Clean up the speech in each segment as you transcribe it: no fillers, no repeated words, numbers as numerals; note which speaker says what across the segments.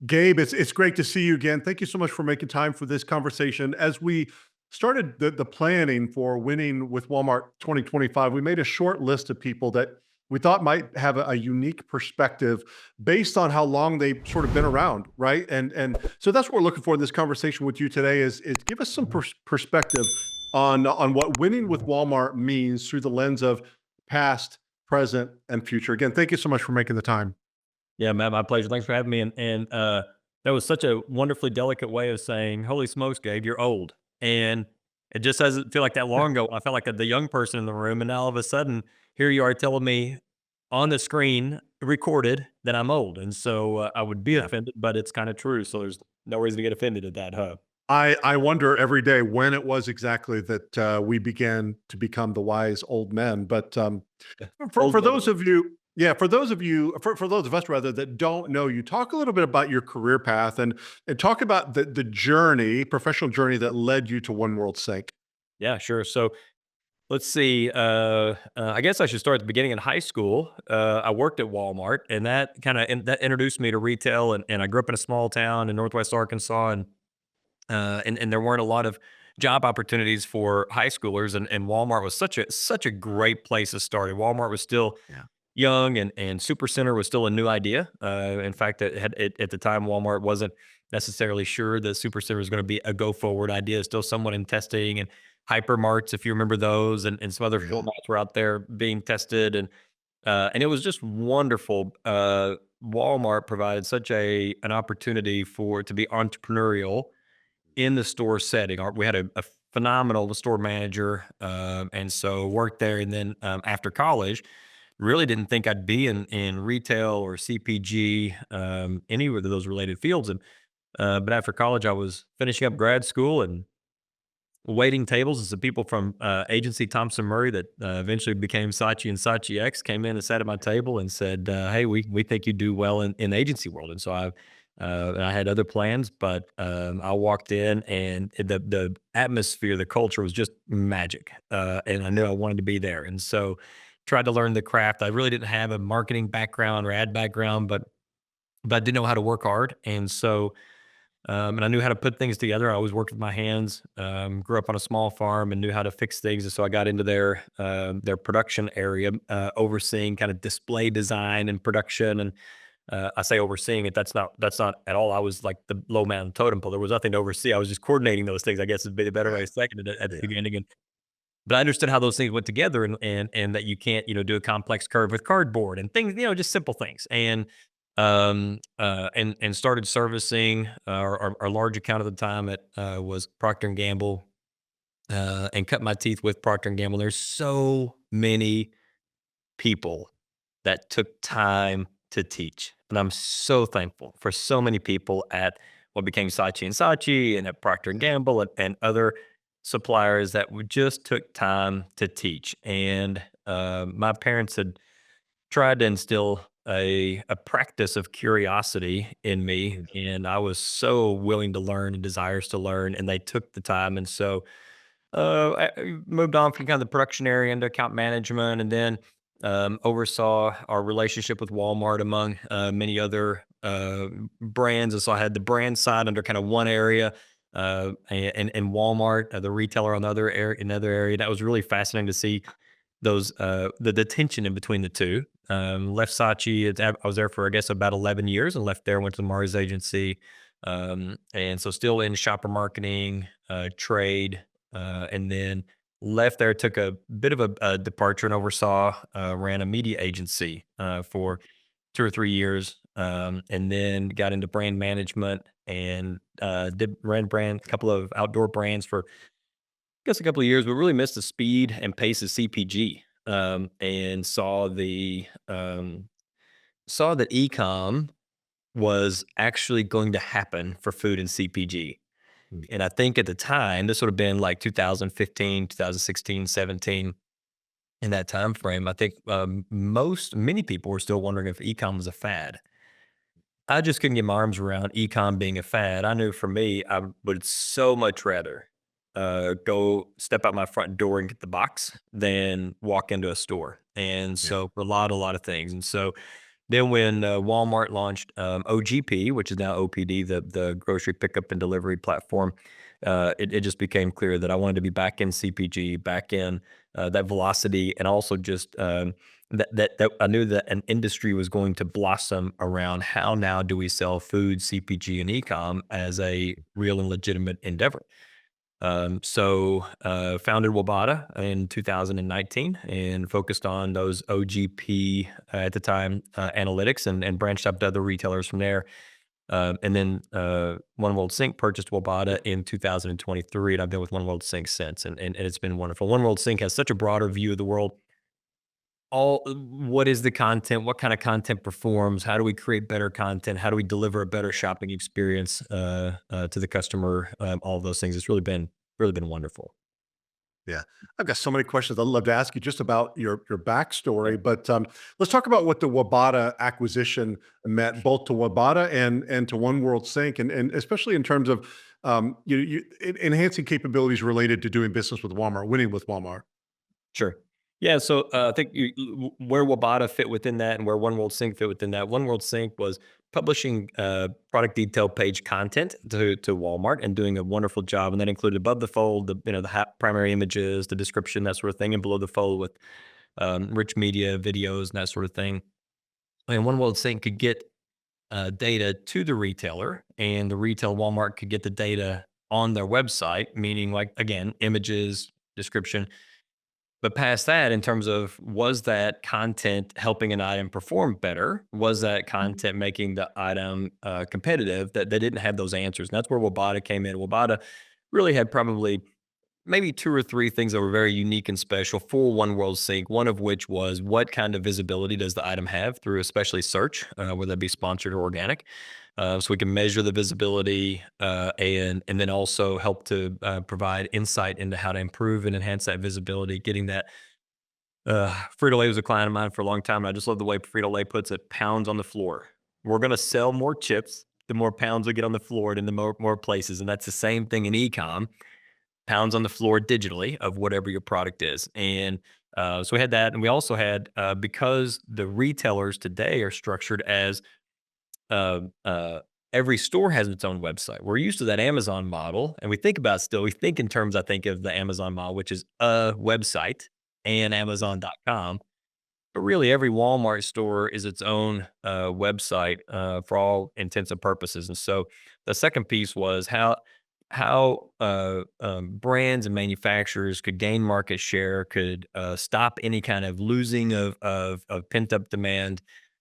Speaker 1: Gabe, it's great to see you again. Thank you so much for making time for this conversation. As we started the planning for Winning with Walmart 2025, we made a short list of people that we thought might have a unique perspective based on how long they've sort of been around, right? And so that's what we're looking for in this conversation with you today is give us some perspective on what winning with Walmart means through the lens of past, present, and future. Again, thank you so much for making the time.
Speaker 2: Yeah, man, my pleasure. Thanks for having me. And that was such a wonderfully delicate way of saying, "Holy smokes, Gabe, you're old." And it just doesn't feel like that long ago. I felt like the young person in the room, and now all of a sudden, here you are telling me on the screen, recorded, that I'm old. And so I would be offended, but it's kind of true. So there's no reason to get offended at that, huh?
Speaker 1: I wonder every day when it was exactly that we began to become the wise old men. But for
Speaker 2: Old
Speaker 1: those
Speaker 2: lady.
Speaker 1: of you, yeah, for those of you, for those of us rather that don't know you, talk a little bit about your career path and talk about the journey, professional journey that led you to One World Sync.
Speaker 2: Yeah, sure. So let's see. I guess I should start at the beginning. In high school, I worked at Walmart, and that that introduced me to retail. And I grew up in a small town in Northwest Arkansas, and there weren't a lot of job opportunities for high schoolers. And Walmart was such a great place to start. And Walmart was still
Speaker 1: Yeah.
Speaker 2: young, and Supercenter was still a new idea. In fact, at the time, Walmart wasn't necessarily sure that Supercenter was going to be a go forward idea. Still somewhat in testing, and hypermarts, if you remember those, and some other
Speaker 1: Yeah.
Speaker 2: formats were out there being tested, and it was just wonderful. Walmart provided such an opportunity for to be entrepreneurial in the store setting. We had a phenomenal store manager, and so worked there. And then after college, really didn't think I'd be in retail or CPG, any of those related fields. And but after college, I was finishing up grad school and waiting tables, and some people from agency Thompson Murray that eventually became Saatchi and Saatchi X came in and sat at my table and said, "Hey, we think you do well in the agency world." And so I had other plans, but I walked in, and the atmosphere, the culture was just magic, and I knew I wanted to be there. And so tried to learn the craft. I really didn't have a marketing background or ad background, but I did know how to work hard. And so and I knew how to put things together. I always worked with my hands. Grew up on a small farm and knew how to fix things. And so I got into their production area, overseeing kind of display design and production. And I say overseeing it. That's not at all. I was like the low man on the totem pole. There was nothing to oversee. I was just coordinating those things. I guess would be the better way of saying it at the
Speaker 1: Yeah.
Speaker 2: beginning. But I understood how those things went together, and that you can't, do a complex curve with cardboard and things, just simple things. And started servicing our large account at the time. It was Procter and Gamble, and cut my teeth with Procter and Gamble. There's so many people that took time to teach, and I'm so thankful for so many people at what became Saatchi and Saatchi, and at Procter and
Speaker 1: Yeah.
Speaker 2: Gamble, and other suppliers that just took time to teach. And my parents had tried to instill a practice of curiosity in me, and I was so willing to learn and desires to learn, and they took the time. And so I moved on from kind of the production area into account management, and then oversaw our relationship with Walmart among many other brands. And so I had the brand side under kind of one area, and Walmart, the retailer on the other area, another area. That was really fascinating to see those the tension in between the two. Left Saatchi. I was there for, I guess, about 11 years, and left there. Went to the Mars agency, and so still in shopper marketing, trade, and then left there. Took a bit of a departure and oversaw, ran a media agency for 2 or 3 years, and then got into brand management, and did ran brand a couple of outdoor brands for, guess, a couple of years, but really missed the speed and pace of CPG, and saw that ecom was actually going to happen for food and CPG.
Speaker 1: Mm.
Speaker 2: And I think at the time, this would have been like 2015, 2016, 17, in that time frame. I think many people were still wondering if ecom was a fad. I just couldn't get my arms around ecom being a fad. I knew for me, I would so much rather go step out my front door and get the box than walk into a store. And
Speaker 1: Yeah.
Speaker 2: so for a lot of things. And so Then when Walmart launched OGP, which is now OPD, the grocery pickup and delivery platform, it just became clear that I wanted to be back in CPG, back in that velocity, and also just that I knew that an industry was going to blossom around how now do we sell food, CPG, and ecom as a real and legitimate endeavor. Founded Wabata in 2019 and focused on those OGP at the time analytics and branched up to other retailers from there. And then One World Sync purchased Wabata in 2023, and I've been with One World Sync since, and it's been wonderful. One World Sync has such a broader view of the world. All what is the content? What kind of content performs? How do we create better content? How do we deliver a better shopping experience to the customer? All of those things. It's really been wonderful.
Speaker 1: Yeah, I've got so many questions I'd love to ask you just about your
Speaker 2: Yeah,
Speaker 1: backstory, but let's talk about what the Wabata acquisition meant both to Wabata and to One World Sync, and especially in terms of enhancing capabilities related to doing business with Walmart, winning with Walmart.
Speaker 2: sure. Yeah, so I think where Wabata fit within that, and where One World Sync fit within that. One World Sync was publishing product detail page content to Walmart and doing a wonderful job, and that included above the fold, the primary images, the description, that sort of thing, and below the fold with rich media, videos, and that sort of thing. And One World Sync could get data to the retailer, and the retail Walmart could get the data on their website, meaning like again, images, description. But past that, in terms of was that content helping an item perform better? Was that content making the item competitive? That they didn't have those answers, and that's where Wabata came in. Wabata really had probably maybe 2 or 3 things that were very unique and special for One World Sync, one of which was what kind of visibility does the item have through especially search, whether that be sponsored or organic. So we can measure the visibility, and then also help to provide insight into how to improve and enhance that visibility, getting that Frito-Lay was a client of mine for a long time, and I just love the way Frito-Lay puts it, "Pounds on the floor." We're gonna sell more chips, the more pounds we get on the floor and in the more places, and that's the same thing in e-com, pounds on the floor digitally of whatever your product is. And so we had that. And we also had, because the retailers today are structured as uh, uh, every store has its own website. We're used to that Amazon model. And we think about still, we think in terms, I think, of the Amazon model, which is a website and Amazon.com. But really, every Walmart store is its own website for all intents and purposes. And so the second piece was how brands and manufacturers could gain market share, could stop any kind of losing of pent up demand,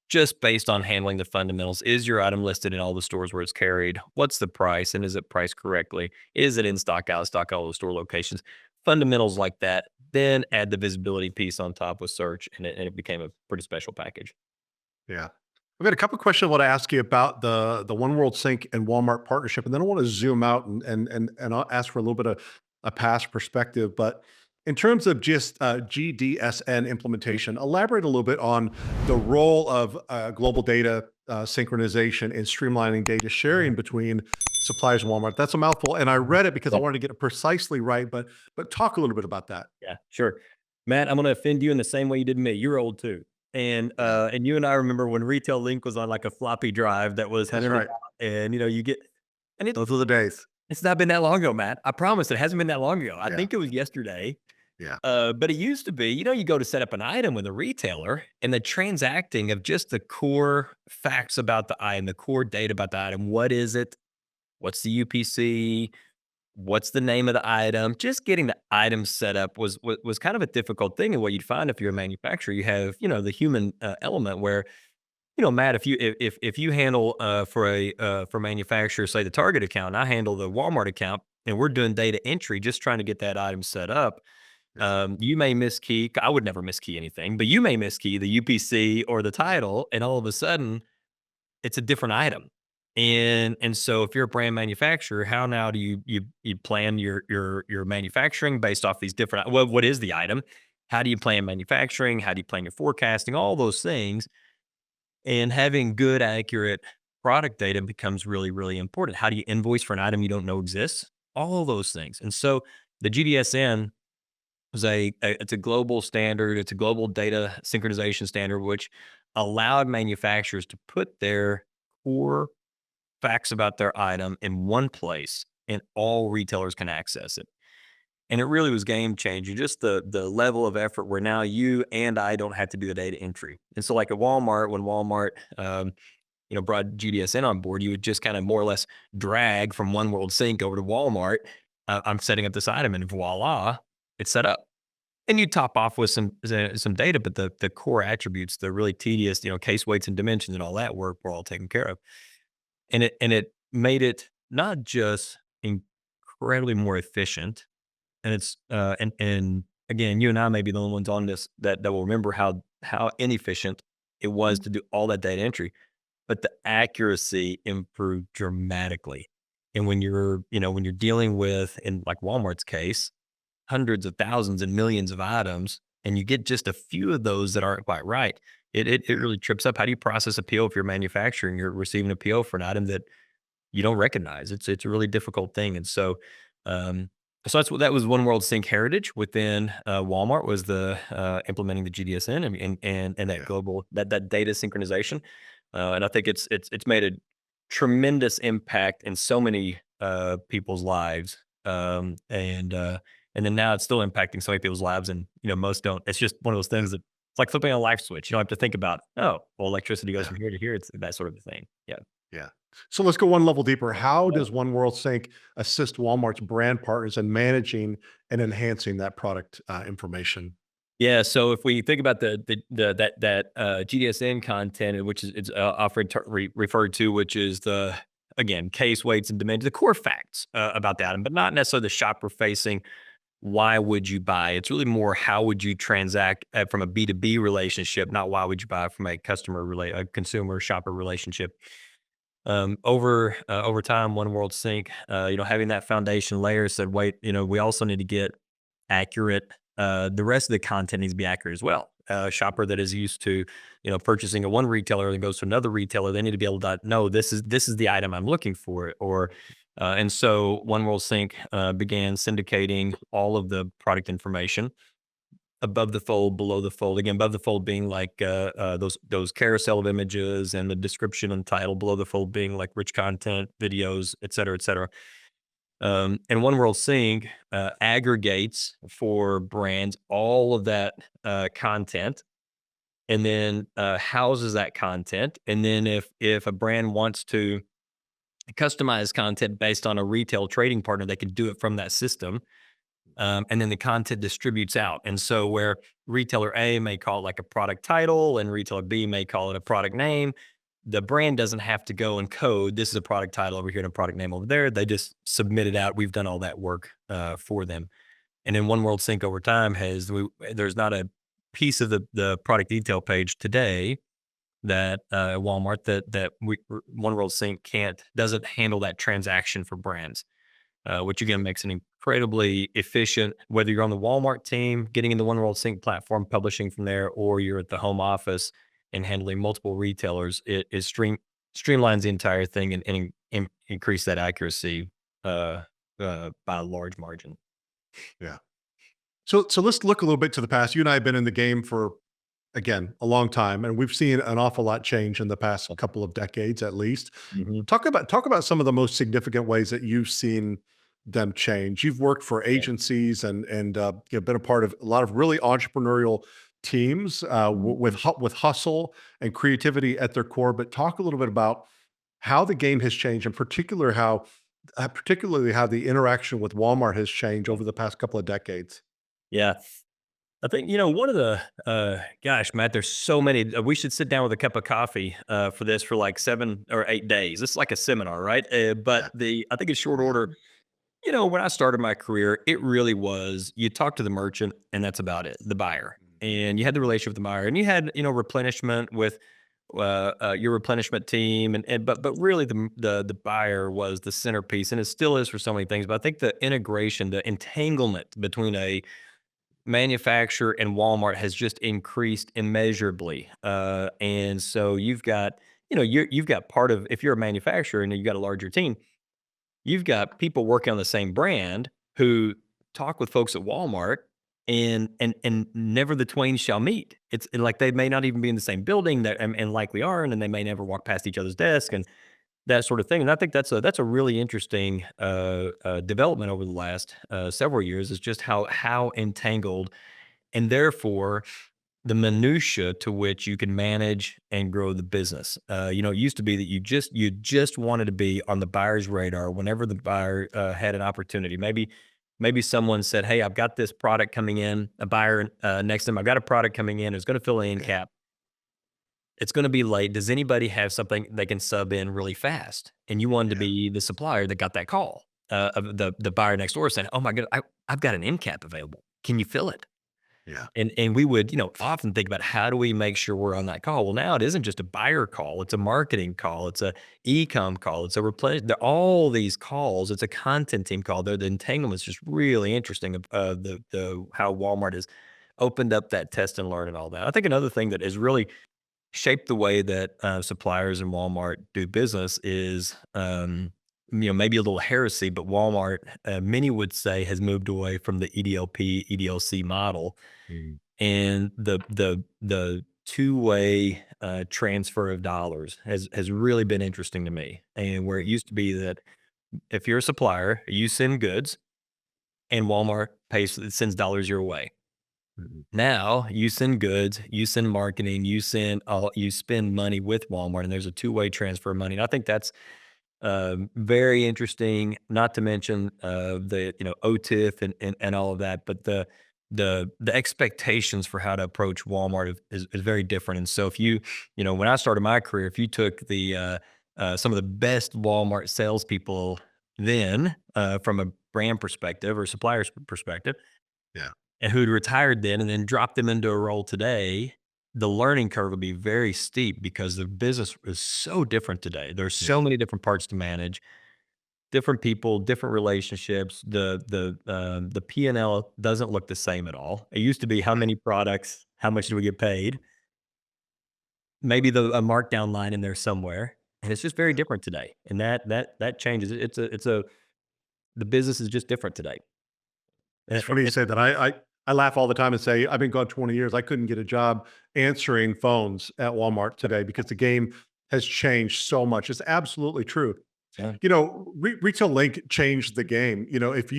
Speaker 2: just based on handling the fundamentals. Is your item listed in all the stores where it's carried? What's the price, and is it priced correctly? Is it in stock, out of stock, all the store locations? Fundamentals like that. Then add the visibility piece on top with search, and it became a pretty special package.
Speaker 1: Yeah. I've got a couple of questions I want to ask you about the One World Sync and Walmart partnership, and then I want to zoom out and I'll ask for a little bit of a past perspective. But in terms of just GDSN implementation, elaborate a little bit on the role of global data synchronization and streamlining data sharing between suppliers and Walmart. That's a mouthful, and I read it because I
Speaker 2: Yeah.
Speaker 1: wanted to get it precisely right. But talk a little bit about that.
Speaker 2: Yeah, sure. Matt, I'm gonna offend you in the same way you did me. You're old too.
Speaker 1: Yeah,
Speaker 2: And you and I remember when Retail Link was on like a floppy drive that was
Speaker 1: that's
Speaker 2: handed
Speaker 1: right.
Speaker 2: out, and you get, and
Speaker 1: Those are the days.
Speaker 2: it's not been that long ago, Matt. I promise it hasn't been that long ago. I
Speaker 1: Yeah,
Speaker 2: think it was yesterday.
Speaker 1: yeah,
Speaker 2: But it used to be, you go to set up an item with a retailer, and the transacting of just the core facts about the item, the core data about the item. What is it? What's the UPC? What's the name of the item? Just getting the item set up was kind of a difficult thing. And what you'd find if you're a manufacturer, you have the human element where Matt, if you handle for manufacturer, say the Target account, and I handle the Walmart account, and we're doing data entry, just trying to get that item set up.
Speaker 1: yeah,
Speaker 2: You may miskey. I would never miskey anything, but you may miskey the UPC or the title, and all of a sudden it's a different item. And so if you're a brand manufacturer, how now do you plan your manufacturing based off these different, what is the item? How do you plan manufacturing? How do you plan your forecasting? All those things. And having good, accurate product data becomes really, really important. How do you invoice for an item you don't know exists? All those things. And so the GDSN was it's a global standard. It's a global data synchronization standard, which allowed manufacturers to put their core facts about their item in one place, and all retailers can access it. And it really was game changing. Just the level of effort where now you and I don't have to do the data entry. And so, like at Walmart, when Walmart brought GDSN on board, you would just kind of more or less drag from One World Sync over to Walmart. I'm setting up this item, and voila, it's set up. And you top off with some data, but the core attributes, the really tedious, case weights and dimensions and all that work were all taken care of. And it made it not just incredibly more efficient, and and again, you and I may be the only ones on this that will remember how inefficient it was to do all that data entry, but the accuracy improved dramatically. And when you're dealing with, in like Walmart's case, hundreds of thousands and millions of items, and you get just a few of those that aren't quite right, it really trips up. How do you process a PO if you're manufacturing? You're receiving a PO for an item that you don't recognize. It's a really difficult thing. And um, so that was One World Sync heritage within Walmart, was the implementing the GDSN and that
Speaker 1: Yeah.
Speaker 2: global that data synchronization. And I think it's made a tremendous impact in so many people's lives. And then now it's still impacting so many people's lives, and most don't. It's just one of those things that it's like flipping a light switch. You don't have to think about, oh, well, electricity goes
Speaker 1: Yeah.
Speaker 2: from here to here. It's that sort of a thing. Yeah.
Speaker 1: Yeah. So let's go one level deeper. How does One World Sync assist Walmart's brand partners in managing and enhancing that product information?
Speaker 2: Yeah, so if we think about that GDSN content, which is it's often referred to, which is the, again, case weights and dimensions, the core facts about the item, but not necessarily the shopper facing. Why would you buy? It's really more how would you transact from a B2B relationship, not why would you buy from a consumer shopper relationship. Over time, One World Sync, having that foundation layer said, wait, we also need to get accurate. The rest of the content needs to be accurate as well. A shopper that is used to, purchasing at one retailer and goes to another retailer, they need to be able to know this is the item I'm looking for. And so One World Sync began syndicating all of the product information above the fold, below the fold. Again, above the fold being like those carousel of images, and the description and title. Below the fold being like rich content, videos, et cetera, et cetera. And One World Sync aggregates for brands all of that content, and then houses that content. And then if a brand wants to customize content based on a retail trading partner, they can do it from that system. And then the content distributes out. And so where retailer A may call it like a product title, and retailer B may call it a product name, the brand doesn't have to go and code, this is a product title over here and a product name over there. They just submit it out. We've done all that work for them. And then One World Sync over time there's not a piece of the product detail page today that Walmart One World Sync doesn't handle that transaction for brands, which again makes it incredibly efficient. Whether you're on the Walmart team, getting in the One World Sync platform, publishing from there, or you're at the home office and handling multiple retailers, streamlines the entire thing, and increase that accuracy by a large margin.
Speaker 1: Yeah. So let's look a little bit to the past. You and I have been in the game for, again, a long time, and we've seen an awful lot change in the past couple of decades, at least.
Speaker 2: Mhm.
Speaker 1: Talk about some of the most significant ways that you've seen them change. You've worked for
Speaker 2: Yeah.
Speaker 1: agencies and you've been a part of a lot of really entrepreneurial teams with hustle and creativity at their core. But talk a little bit about how the game has changed, in particular how particularly how the interaction with Walmart has changed over the past couple of decades.
Speaker 2: Yeah. I think, one of the, gosh, Matt, there's so many. We should sit down with a cup of coffee for this for like 7 or 8 days. It's like a seminar, right?
Speaker 1: Yeah.
Speaker 2: I think in short order, when I started my career, it really was you talk to the merchant, and that's about it, the buyer. And you had the relationship with the buyer, and you had, replenishment with your replenishment team. But really the buyer was the centerpiece, and it still is for so many things. But I think the integration, the entanglement between a manufacturer and Walmart has just increased immeasurably. And so you've got part of, if you're a manufacturer and you've got a larger team, you've got people working on the same brand who talk with folks at Walmart, and never the twain shall meet. It's like they may not even be in the same building that and likely are, and then they may never walk past each other's desk and that sort of thing. And I think that's a really interesting development over the last several years is just how entangled and therefore the minutia to which you can manage and grow the business. It used to be that you just wanted to be on the buyer's radar whenever the buyer had an opportunity. Maybe someone said, "Hey, I've got this product coming in." A buyer next to them, "I've got a product coming in. It's going to fill an end
Speaker 1: Yeah.
Speaker 2: cap. It's going to be late. Does anybody have something they can sub in really fast?" And you wanted to
Speaker 1: Yeah.
Speaker 2: be the supplier that got that call of the buyer next door saying, "Oh my god, I've got an end cap available. Can you fill it?"
Speaker 1: Yeah.
Speaker 2: And we would, often think about how do we make sure we're on that call? Well, now it isn't just a buyer call, it's a marketing call, it's a e-com call, it's a replenish they're all these calls, it's a content team call. The entanglement's just really interesting of the how Walmart has opened up that test and learn and all that. I think another thing that has really shaped the way that suppliers and Walmart do business is maybe a little heresy, but Walmart, many would say, has moved away from the EDLP, EDLC model
Speaker 1: Mm.
Speaker 2: and the two-way transfer of dollars has really been interesting to me. And where it used to be that if you're a supplier, you send goods and Walmart sends dollars your way.
Speaker 1: Mhm.
Speaker 2: Now you send goods, you send marketing, you spend money with Walmart, and there's a two-way transfer of money. And I think that's very interesting, not to mention, the, OTIF and all of that, but the expectations for how to approach Walmart is very different. And so if when I started my career, if you took some of the best Walmart salespeople then, from a brand perspective or supplier's perspective,
Speaker 1: Yeah.
Speaker 2: and who'd retired then and then dropped them into a role today, the learning curve would be very steep because the business is so different today. There's
Speaker 1: Yeah.
Speaker 2: so many different parts to manage, different people, different relationships. The P&L doesn't look the same at all. It used to be how
Speaker 1: Right.
Speaker 2: many products, how much do we get paid? Maybe a markdown line in there somewhere, and it's just very
Speaker 1: Yeah.
Speaker 2: different today. And that changes. It's a the business is just different today.
Speaker 1: It's
Speaker 2: And,
Speaker 1: funny you say that. I laugh all the time and say, I've been gone 20 years. I couldn't get a job answering phones at Walmart today because the game has changed so much. It's absolutely true.
Speaker 2: yeah.
Speaker 1: Retail Link changed the game. If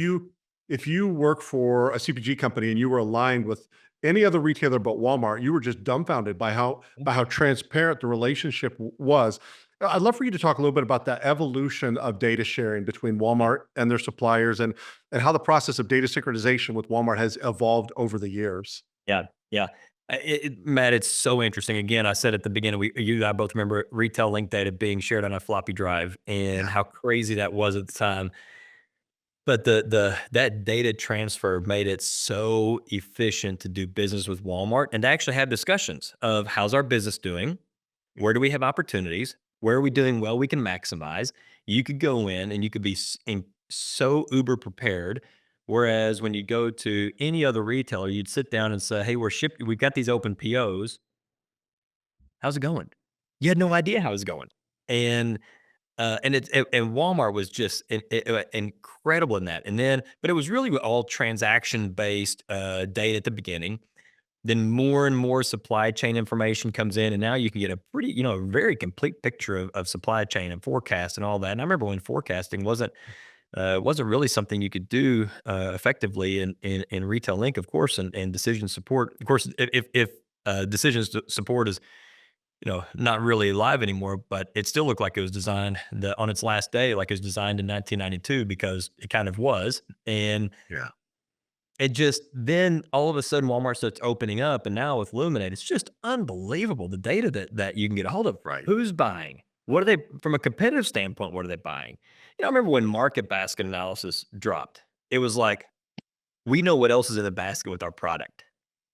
Speaker 1: you work for a CPG company and you were aligned with any other retailer but Walmart, you were just dumbfounded by how transparent the relationship was. I'd love for you to talk a little bit about that evolution of data sharing between Walmart and their suppliers and how the process of data synchronization with Walmart has evolved over the years.
Speaker 2: Yeah, yeah. Matt, it's so interesting. Again, I said at the beginning, you and I both remember retail link data being shared on a floppy drive and
Speaker 1: Yeah.
Speaker 2: how crazy that was at the time. But that data transfer made it so efficient to do business with Walmart and to actually have discussions of how's our business doing? Where do we have opportunities? Where are we doing well? We can maximize. You could go in and you could be so uber prepared. Whereas when you go to any other retailer, you'd sit down and say, "Hey, we've got these open POs. How's it going?" You had no idea how it was going. And and Walmart was just incredible in that. And then, but it was really all transaction based data at the beginning. Then more and more supply chain information comes in, and now you can get a pretty, a very complete picture of supply chain and forecast and all that. And I remember when forecasting wasn't really something you could do effectively in retail link, of course, and decision support. Of course, if decisions support is not really live anymore, but it still looked like it was designed on its last day, like it was designed in 1992 because it kind of was. And
Speaker 1: Yeah.
Speaker 2: it just then all of a sudden Walmart starts opening up, and now with Luminate, it's just unbelievable the data that you can get a hold of.
Speaker 1: Right.
Speaker 2: Who's buying? What are they from a competitive standpoint? What are they buying? I remember when market basket analysis dropped. It was like we know what else is in the basket with our product.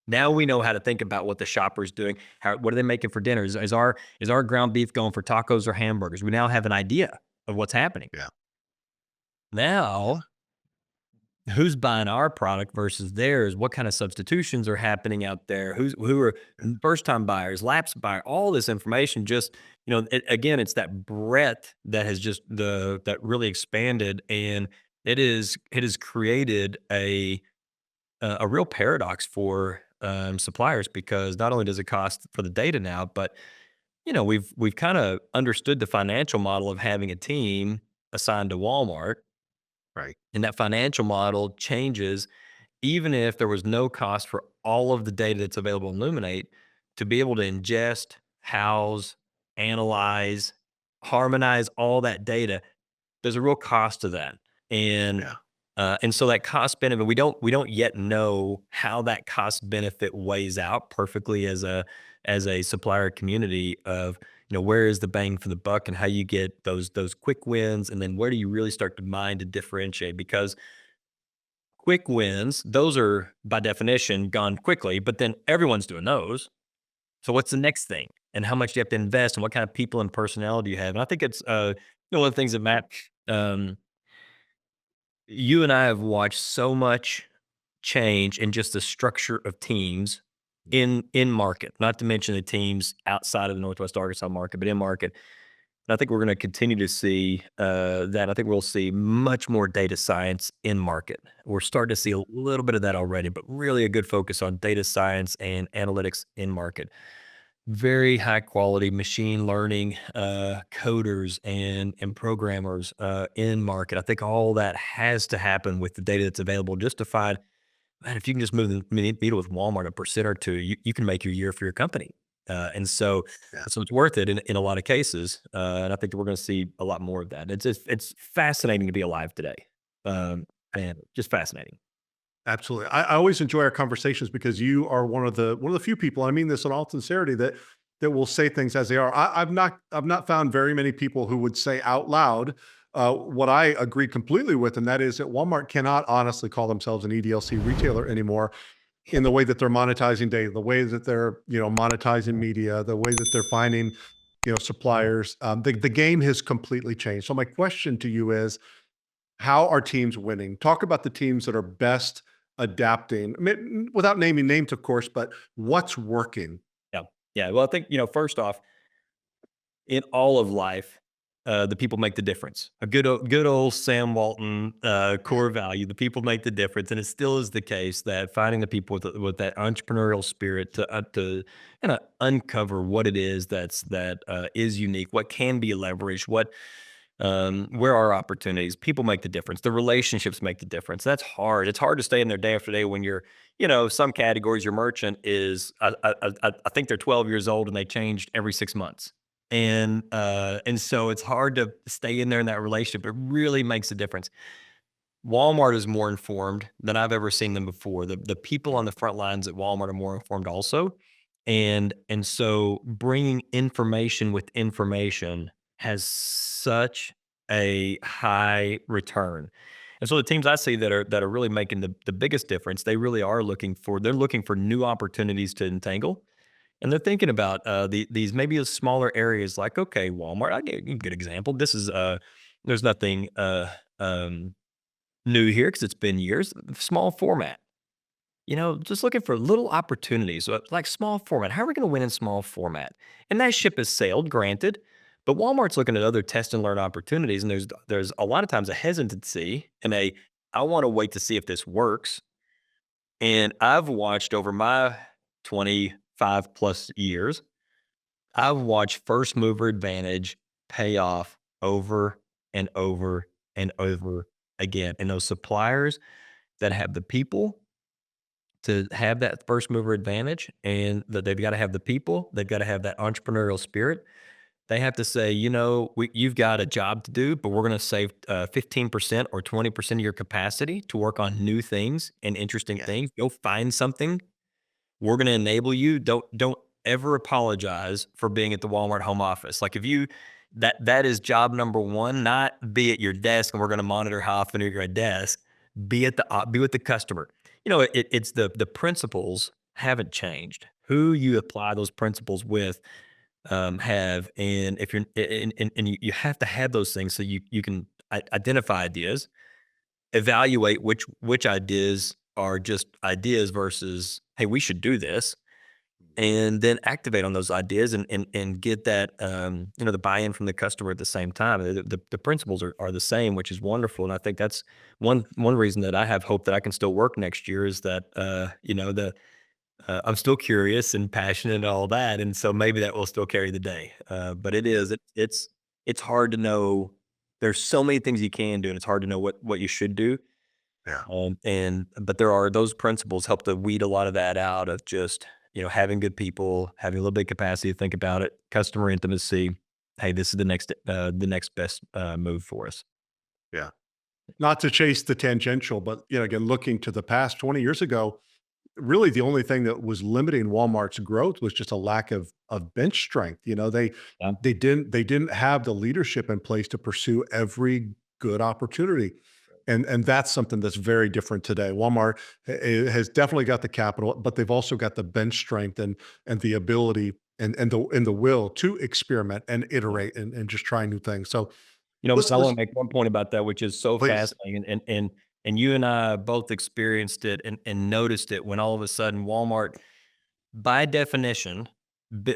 Speaker 2: Now we know how to think about what the shopper's doing. What are they making for dinner? Is our ground beef going for tacos or hamburgers? We now have an idea of what's happening.
Speaker 1: Yeah. Yeah.
Speaker 2: Now who's buying our product versus theirs? What kind of substitutions are happening out there? Who are first time buyers, lapsed buyer? All this information, just again, it's that breadth that has just that really expanded, and it has created a real paradox for suppliers, because not only does it cost for the data now, but we've kind of understood the financial model of having a team assigned to Walmart,
Speaker 1: Right.
Speaker 2: and that financial model changes even if there was no cost for all of the data that's available in Illuminate to be able to ingest, house, analyze, harmonize all that data. There's a real cost to that. And
Speaker 1: Yeah.
Speaker 2: and so that cost benefit, we don't yet know how that cost benefit weighs out perfectly as a supplier community of, where is the bang for the buck and how you get those quick wins, and then where do you really start to mine to differentiate, because quick wins, those are by definition gone quickly, but then everyone's doing those. So what's the next thing? And how much do you have to invest, and what kind of people and personnel do you have? And I think it's one of the things that Matt, um, you and I have watched so much change in just the structure of teams in market, not to mention the teams outside of the Northwest Arkansas market, but in market. And I think we're going to continue to see that. I think we'll see much more data science in market. We're starting to see a little bit of that already, but really a good focus on data science and analytics in market. Very high quality machine learning coders and programmers in market. I think all that has to happen with the data that's available just to find, man, if you can just move the needle with Walmart a percent or two, you can make your year for your company.
Speaker 1: Yeah.
Speaker 2: So it's worth it in a lot of cases. And I think that we're going to see a lot more of that. It's fascinating to be alive today. And just fascinating.
Speaker 1: Absolutely. I always enjoy our conversations because you are one of the few people, and I mean this in all sincerity, that will say things as they are. I've not found very many people who would say out loud what I agree completely with, and that is that Walmart cannot honestly call themselves an EDLC retailer anymore in the way that they're monetizing data, the way that they're monetizing media, the way that they're finding suppliers. The game has completely changed. So my question to you is, how are teams winning? Talk about the teams that are best adapting, without naming names, of course, but what's working?
Speaker 2: Yeah. Yeah. Well, I think, first off, in all of life, the people make the difference. A good old Sam Walton core value: the people make the difference, and it still is the case that finding the people with that entrepreneurial spirit to kind of uncover what it is that is unique, what can be leveraged, where are opportunities. People make the difference. The relationships make the difference. That's hard. It's hard to stay in there day after day when you're, some categories your merchant is. I think they're 12 years old and they changed every 6 months, and so it's hard to stay in there in that relationship. It really makes a difference. Walmart is more informed than I've ever seen them before. The people on the front lines at Walmart are more informed also, and so bringing information with information has such a high return. And so the teams I see that are really making the biggest difference, they're looking for new opportunities to entangle, and they're thinking about these maybe smaller areas like, okay, Walmart. I give you a good example. This is there's nothing new here because it's been years. Small format. Just looking for little opportunities, like small format. How are we going to win in small format? And that ship has sailed, granted, but Walmart's looking at other test and learn opportunities. And there's a lot of times a hesitancy and I want to wait to see if this works. And I've watched over my 25 plus years, I've watched first mover advantage pay off over and over and over again. And those suppliers that have the people to have that first mover advantage, and that they've got to have the people, they've got to have that entrepreneurial spirit. They have to say, you've got a job to do, but we're going to save 15% or 20% of your capacity to work on new things and interesting
Speaker 1: Yeah.
Speaker 2: things. Go find something. We're going to enable you. Don't ever apologize for being at the Walmart home office. Like, if you that is job number one, not be at your desk and we're going to monitor how often you're at desk. Be with the customer. It's the principles haven't changed. Who you apply those principles with have, and if you're and you have to have those things so you can identify ideas, evaluate which ideas are just ideas versus, hey, we should do this, and then activate on those ideas and get that the buy-in from the customer at the same time. The principles are the same, which is wonderful. And I think that's one reason that I have hope that I can still work next year is that I'm still curious and passionate and all that, and so maybe that will still carry the day. But it
Speaker 1: Yeah.
Speaker 2: is it's hard to know. There's so many things you can do, and it's hard to know what you should do.
Speaker 1: Yeah.
Speaker 2: And but there are those principles help to weed a lot of that out of just, having good people, having a little bit of capacity to think about it, customer intimacy. Hey, this is the next best move for us.
Speaker 1: Yeah. Not to chase the tangential, but, again, looking to the past 20 years ago, really the only thing that was limiting Walmart's growth was just a lack of bench strength.
Speaker 2: Yeah.
Speaker 1: They didn't have the leadership in place to pursue every good opportunity. And that's something that's very different today. Walmart has definitely got the capital, but they've also got the bench strength and the ability and the will to experiment and iterate and just try new things. So
Speaker 2: I
Speaker 1: let's
Speaker 2: want to make one point about that, which is so
Speaker 1: please.
Speaker 2: fascinating, and you and I both experienced it and noticed it when all of a sudden Walmart, by definition,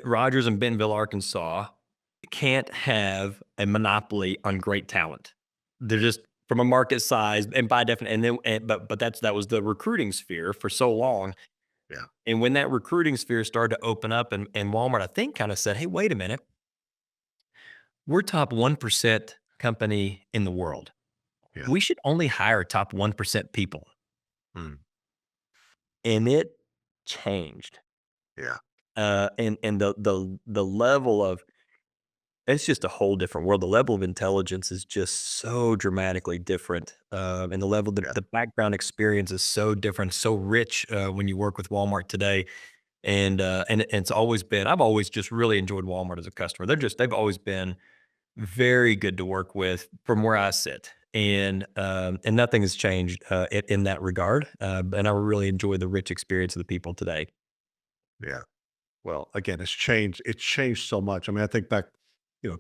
Speaker 2: Rogers and Bentonville, Arkansas, can't have a monopoly on great talent. They're just from a market size, and by definition, but that was the recruiting sphere for so long.
Speaker 1: Yeah.
Speaker 2: And when that recruiting sphere started to open up, and Walmart, I think, kind of said, "Hey, wait a minute, we're top 1% company in the world.
Speaker 1: Yeah.
Speaker 2: We should only hire top 1% people."
Speaker 1: Mm,
Speaker 2: And it changed.
Speaker 1: yeah.
Speaker 2: And the level of it's just a whole different world. The level of intelligence is just so dramatically different, and the level
Speaker 1: Yeah.
Speaker 2: the background experience is so different, so rich, when you work with Walmart today. And it's always been I've always just really enjoyed Walmart as a customer. They've always been very good to work with from where I sit, and nothing has changed, in that regard, and I really enjoy the rich experience of the people today.
Speaker 1: Yeah. Well, again, it's changed so much. I mean, I think back,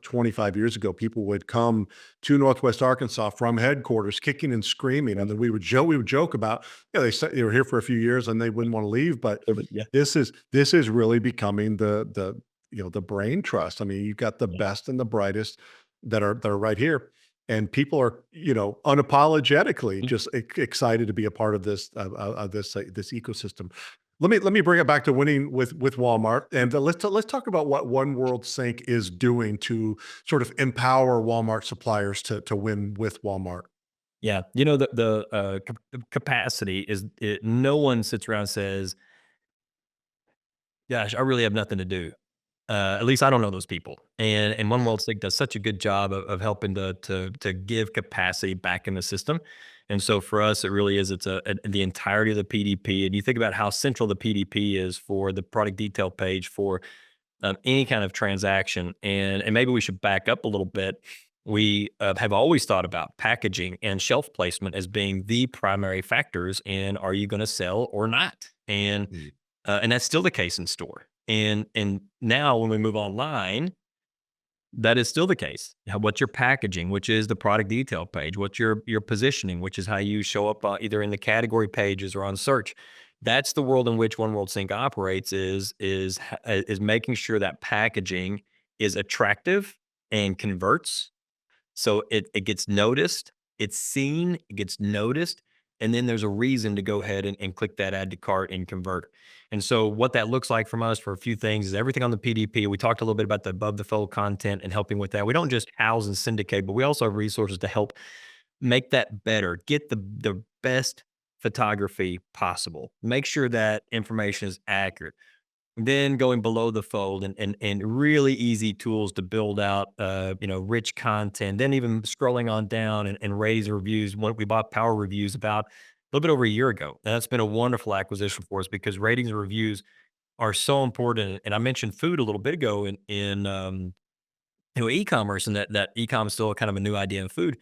Speaker 1: 25 years ago, people would come to Northwest Arkansas from headquarters kicking and screaming. And then we would joke about, they said they were here for a few years and they wouldn't want to leave. But
Speaker 2: Yeah.
Speaker 1: this is really becoming the brain trust. I mean, you've got the best and the brightest that are right here. And people are, unapologetically
Speaker 2: Mhm.
Speaker 1: just excited to be a part of this ecosystem. Let me bring it back to winning with Walmart, and let's talk about what One World Sync is doing to sort of empower Walmart suppliers to win with Walmart.
Speaker 2: Yeah. The capacity is no one sits around and says, "Gosh, I really have nothing to do." At least I don't know those people. And One World Sig does such a good job of helping to give capacity back in the system. And so for us, it really is the entirety of the PDP. And you think about how central the PDP is for the product detail page for any kind of transaction. And maybe we should back up a little bit. We have always thought about packaging and shelf placement as being the primary factors in are you going to sell or not,
Speaker 1: Mm,
Speaker 2: and that's still the case in store. And now when we move online, that is still the case. What's your packaging, which is the product detail page? What's your positioning, which is how you show up either in the category pages or on search? That's the world in which One World Sync operates. Is making sure that packaging is attractive and converts, so it gets noticed, it's seen, it gets noticed, and then there's a reason to go ahead and click that add to cart and convert. And so what that looks like from us for a few things is everything on the PDP. We talked a little bit about the above the fold content and helping with that. We don't just house and syndicate, but we also have resources to help make that better, get the best photography possible. Make sure that information is accurate. Then going below the fold and really easy tools to build out, rich content. Then even scrolling on down and raise reviews. When we bought Power Reviews about a little bit over a year ago, and that's been a wonderful acquisition for us because ratings and reviews are so important. And I mentioned food a little bit ago in e-commerce, and that e-com is still kind of a new idea in food.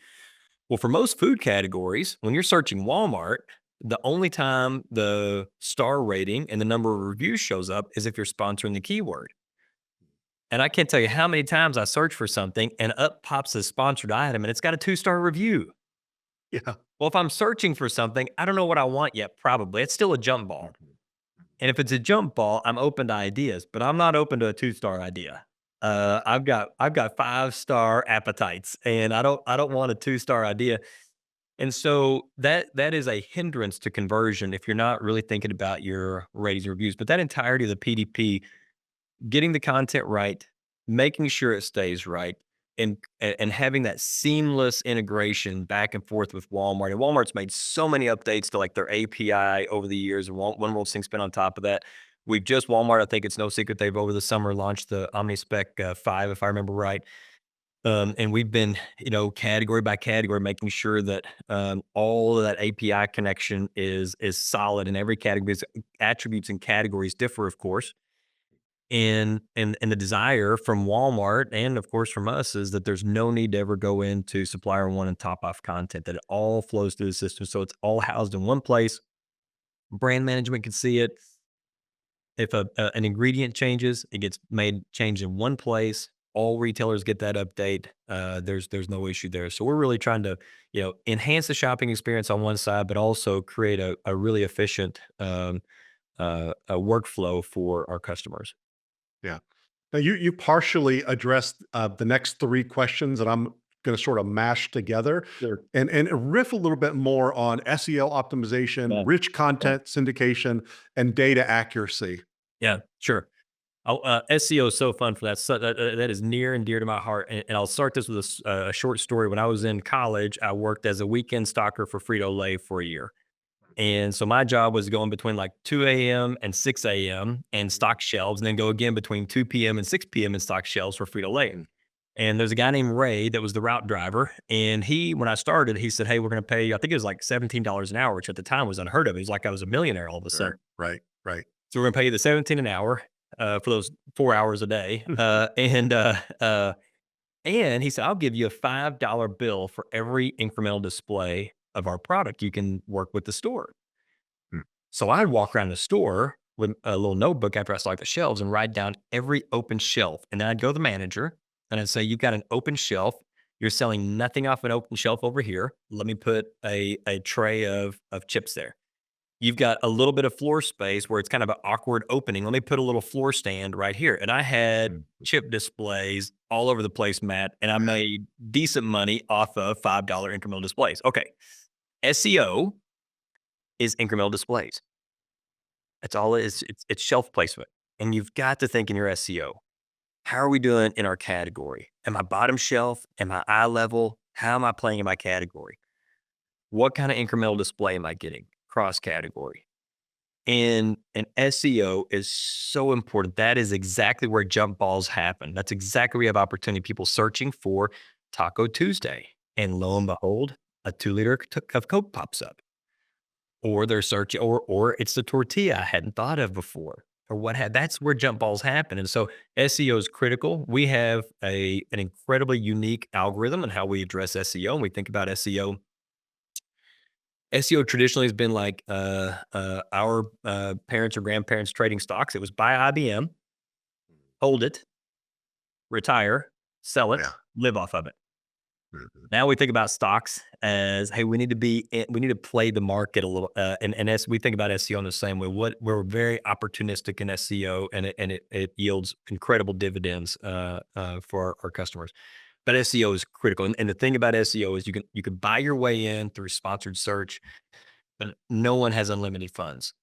Speaker 2: Well, for most food categories, when you're searching Walmart, the only time the star rating and the number of reviews shows up is if you're sponsoring the keyword. And I can't tell you how many times I search for something and up pops a sponsored item and it's got a 2-star review.
Speaker 1: yeah.
Speaker 2: Well, if I'm searching for something, I don't know what I want yet, probably. It's still a jump ball. And if it's a jump ball, I'm open to ideas, but I'm not open to a 2-star idea. I've got 5-star appetites, and I don't want a 2-star idea. And so that is a hindrance to conversion if you're not really thinking about your ratings and reviews. But that entirety of the PDP, getting the content right, making sure it stays right, and having that seamless integration back and forth with Walmart. And Walmart's made so many updates to like their API over the years, and One World Sync's been on top of that. We've just Walmart. I think it's no secret they've over the summer launched the OmniSpec 5, if I remember right. And we've been, category by category, making sure that all of that API connection is solid, and every category's attributes and categories differ, of course. And the desire from Walmart and of course from us is that there's no need to ever go into supplier one and top off content, that it all flows through the system. So it's all housed in one place. Brand management can see it. If an ingredient changes, it gets made changed in one place. All retailers get that update. There's no issue there. So we're really trying to, enhance the shopping experience on one side, but also create a really efficient a workflow for our customers.
Speaker 1: Yeah. Now you partially addressed the next three questions that I'm going to sort of mash together
Speaker 2: Sure.
Speaker 1: and riff a little bit more on SEO optimization,
Speaker 2: Yeah.
Speaker 1: rich
Speaker 2: Yeah.
Speaker 1: content syndication, and data accuracy.
Speaker 2: Yeah, sure. SEO is so fun for that. So that is near and dear to my heart. And I'll start this with a short story. When I was in college, I worked as a weekend stalker for Frito Lay for a year. And so my job was going between like 2 a.m. and 6 a.m. and stock shelves, and then go again between 2 p.m. and 6 p.m. and stock shelves for Frito Lay. And there's a guy named Ray that was the route driver. And when I started, he said, "Hey, we're going to pay you," I think it was like $17 an hour, which at the time was unheard of. It was like I was a millionaire all of a sudden.
Speaker 1: Sure. Right. Right.
Speaker 2: So we're gonna pay you the 17 an hour for those 4 hours a day. And he said, "I'll give you a $5 bill for every incremental display of our product. You can work with the store."
Speaker 1: Hmm.
Speaker 2: So I'd walk around the store with a little notebook after I stocked the shelves and write down every open shelf. And then I'd go to the manager and I'd say, "You've got an open shelf. You're selling nothing off an open shelf over here. Let me put a tray of chips there. You've got a little bit of floor space where it's kind of an awkward opening. Let me put a little floor stand right here." And I had
Speaker 1: Mm.
Speaker 2: chip displays all over the place, Matt, and I made decent money off of $5 incremental displays. Okay. SEO is incremental displays. That's all it is. It's shelf placement. And you've got to think in your SEO. How are we doing in our category? Am I bottom shelf? Am I eye level? How am I playing in my category? What kind of incremental display am I getting cross category? And SEO is so important. That is exactly where jump balls happen. That's exactly where you have opportunity. People searching for Taco Tuesday, and lo and behold, a 2 liter of Coke pops up, or they're searching, or it's the tortilla I hadn't thought of before, or what had. That's where jump balls happen. And so SEO is critical. We have an incredibly unique algorithm in how we address SEO, and we think about SEO. SEO traditionally has been like our parents or grandparents trading stocks. It was buy IBM, hold it, retire, sell it,
Speaker 1: Yeah.
Speaker 2: live off of it.
Speaker 1: Mhm.
Speaker 2: Now we think about stocks as, hey, we need to play the market a little, and as we think about SEO in the same way. We're very opportunistic in SEO, and it yields incredible dividends for our customers. But SEO is critical, and the thing about SEO is you can buy your way in through sponsored search, but no one has unlimited funds.